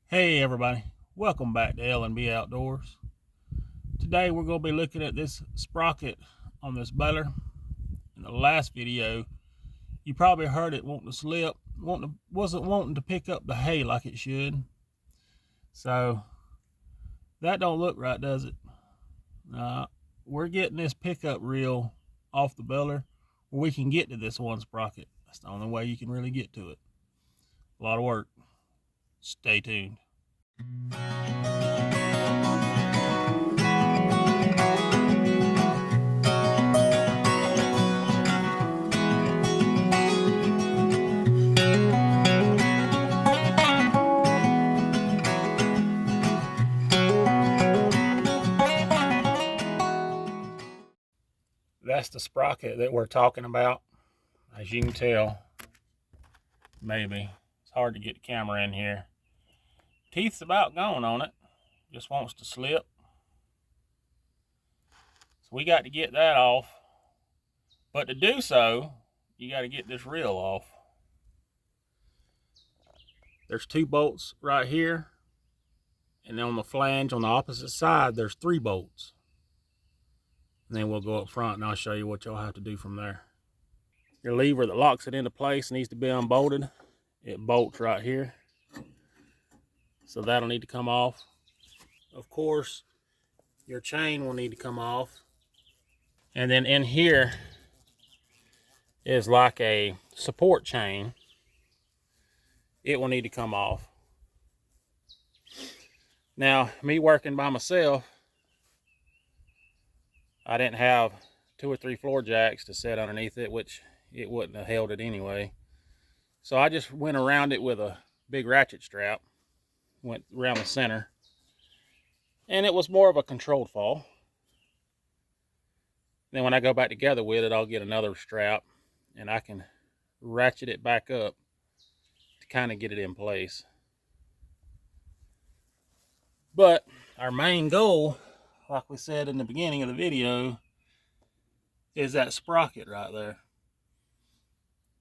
Hey everybody, welcome back to L&B Outdoors. Today we're going to be looking at this sprocket on this baler. In the last video, you probably heard it wanting to slip, wasn't wanting to pick up the hay like it should. So that don't look right, does it? We're getting this pickup reel off the baler where we can get to this one sprocket. That's the only way you can really get to it. A lot of work. Stay tuned. That's the sprocket that we're talking about. As you can tell, maybe it's hard to get the camera in here. Teeth's about gone on it, just wants to slip. So we got to get that off. But to do so, you got to get this reel off. There's 2 bolts right here, and then on the flange on the opposite side there's 3 bolts. And then we'll go up front and I'll show you what you'll have to do from there. Your lever that locks it into place needs to be unbolted. It bolts right here, so that'll need to come off. Of course, your chain will need to come off. And then in here is like a support chain. It will need to come off. Now, me working by myself, I didn't have 2 or 3 floor jacks to set underneath it, which it wouldn't have held it anyway. So I just went around it with a big ratchet strap, went around the center, and it was more of a controlled fall. Then when I go back together with it, I'll get another strap and I can ratchet it back up to kind of get it in place. But our main goal, like we said in the beginning of the video, is that sprocket right there.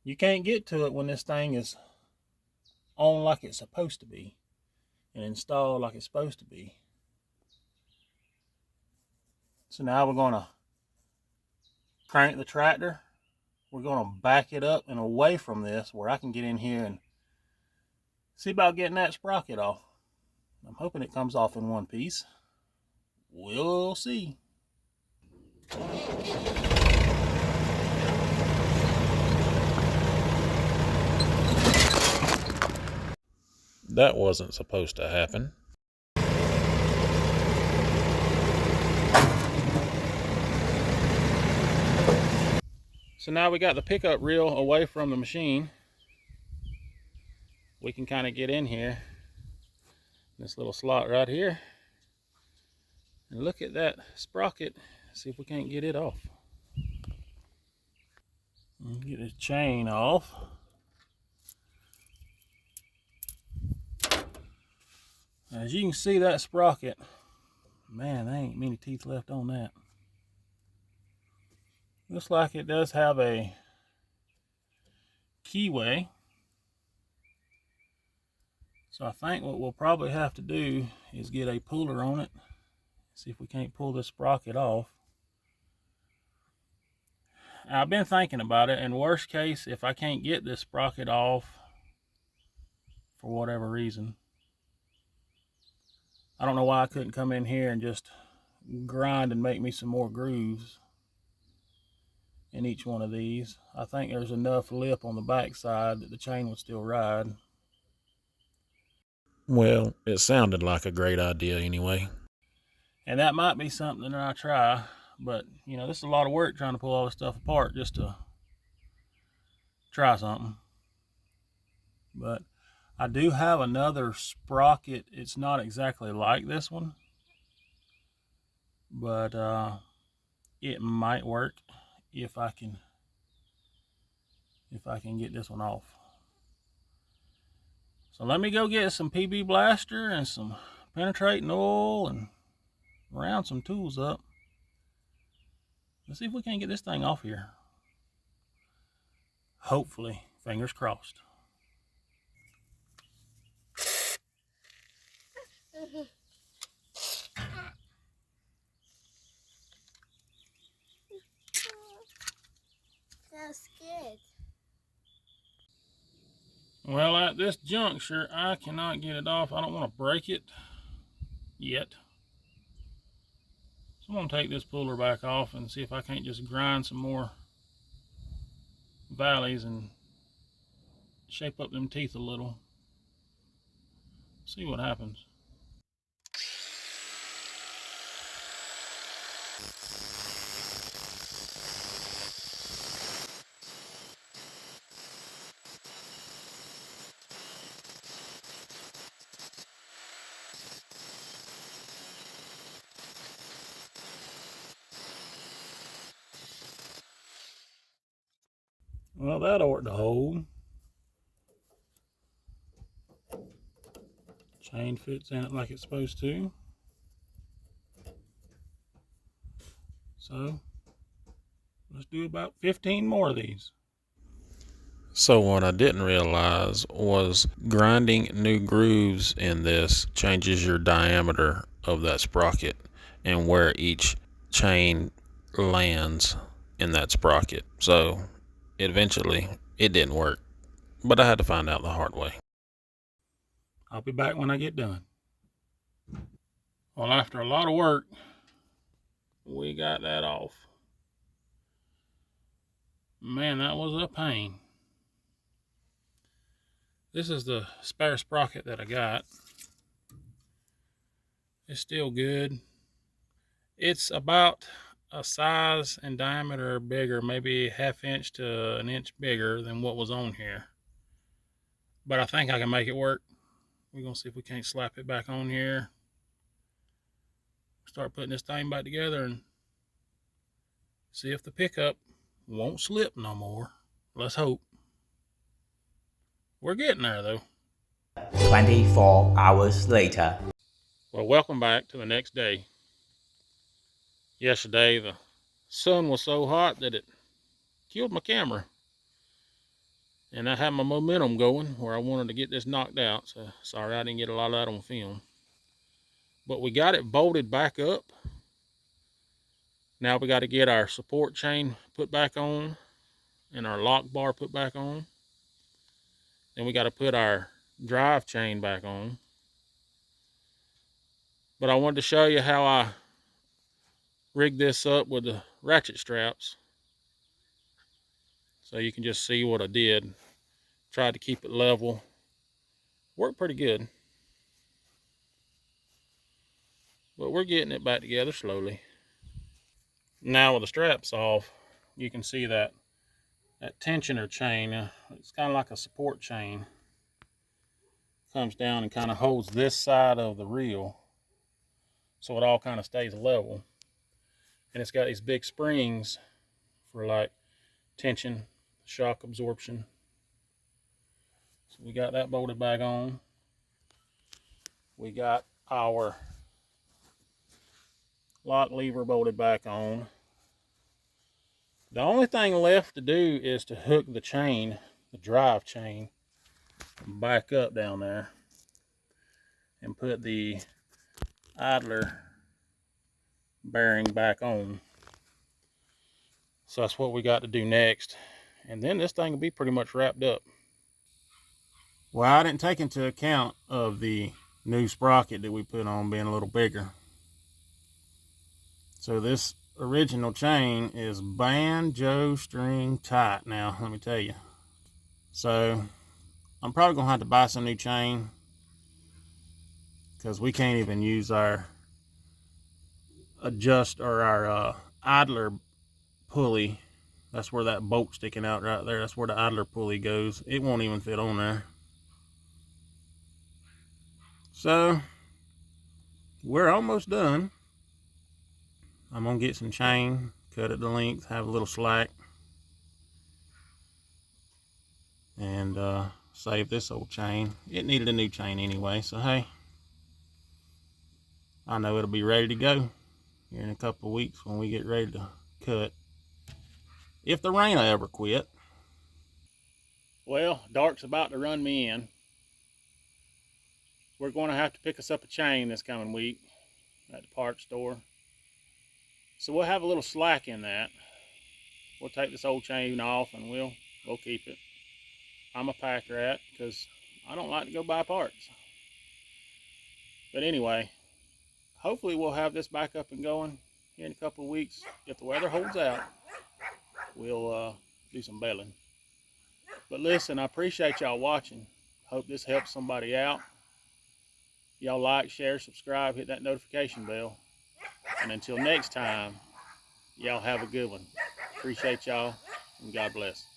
You can't get to it when this thing is on like it's supposed to be and installed like it's supposed to be. So now we're going to crank the tractor. We're going to back it up and away from this where I can get in here and see about getting that sprocket off. I'm hoping it comes off in one piece. We'll see. That wasn't supposed to happen. So now we got the pickup reel away from the machine. We can kind of get in here, this little slot right here, and look at that sprocket. See if we can't get it off. Get this chain off. As you can see, that sprocket, man, there ain't many teeth left on that. Looks like it does have a keyway. So I think what we'll probably have to do is get a puller on it. See if we can't pull this sprocket off. I've been thinking about it, and worst case, if I can't get this sprocket off for whatever reason, I don't know why I couldn't come in here and just grind and make me some more grooves in each one of these. I think there's enough lip on the back side that the chain would still ride. Well, it sounded like a great idea anyway. And that might be something that I try, but you know, this is a lot of work trying to pull all this stuff apart just to try something. But I do have another sprocket. It's not exactly like this one, but it might work if I can get this one off. So let me go get some PB Blaster and some penetrating oil and round some tools up. Let's see if we can get this thing off here. Hopefully, fingers crossed. at this juncture, I cannot get it off. I don't want to break it yet. So I'm going to take this puller back off and see if I can't just grind some more valleys and shape up them teeth a little. See what happens. Well, that ought to hold. Chain fits in it like it's supposed to. So let's do about 15 more of these. So what I didn't realize was grinding new grooves in this changes your diameter of that sprocket and where each chain lands in that sprocket. So eventually it didn't work, but I had to find out the hard way. I'll be back when I get done. Well, after a lot of work, we got that off. Man, that was a pain. This is the spare sprocket that I got. It's still good. It's about a size and diameter bigger, maybe 1/2 inch to 1 inch bigger than what was on here. But I think I can make it work. We're gonna see if we can't slap it back on here. Start putting this thing back together and see if the pickup won't slip no more. Let's hope. We're getting there though. 24 hours later. Well, welcome back to the next day. Yesterday, the sun was so hot that it killed my camera. And I had my momentum going where I wanted to get this knocked out. So sorry I didn't get a lot of that on film. But we got it bolted back up. Now we got to get our support chain put back on and our lock bar put back on. Then we got to put our drive chain back on. But I wanted to show you how I rigged this up with the ratchet straps. So you can just see what I did. Tried to keep it level. Worked pretty good. But we're getting it back together slowly. Now with the straps off, you can see that tensioner chain. It's kind of like a support chain. Comes down and kind of holds this side of the reel. So it all kind of stays level. And it's got these big springs for like tension, shock absorption. So we got that bolted back on. We got our lock lever bolted back on. The only thing left to do is to hook the chain, the drive chain, back up down there and put the idler bearing back on. So that's what we got to do next. And then this thing will be pretty much wrapped up. Well, I didn't take into account of the new sprocket that we put on being a little bigger. So this original chain is banjo string tight now, let me tell you. So I'm probably gonna have to buy some new chain because we can't even use our idler pulley. That's where that bolt sticking out right there. That's where the idler pulley goes. It won't even fit on there. So we're almost done. I'm gonna get some chain, cut it to length, have a little slack, and save this old chain. It needed a new chain anyway, so hey, I know it'll be ready to go here in a couple of weeks when we get ready to cut. If the rain will ever quit. Well, dark's about to run me in. We're going to have to pick us up a chain this coming week at the parts store. So we'll have a little slack in that. We'll take this old chain off and we'll keep it. I'm a pack rat because I don't like to go buy parts. But anyway, hopefully we'll have this back up and going here in a couple of weeks. If the weather holds out, we'll do some baling. But listen, I appreciate y'all watching. Hope this helps somebody out. Y'all like, share, subscribe, hit that notification bell. And until next time, y'all have a good one. Appreciate y'all, and God bless.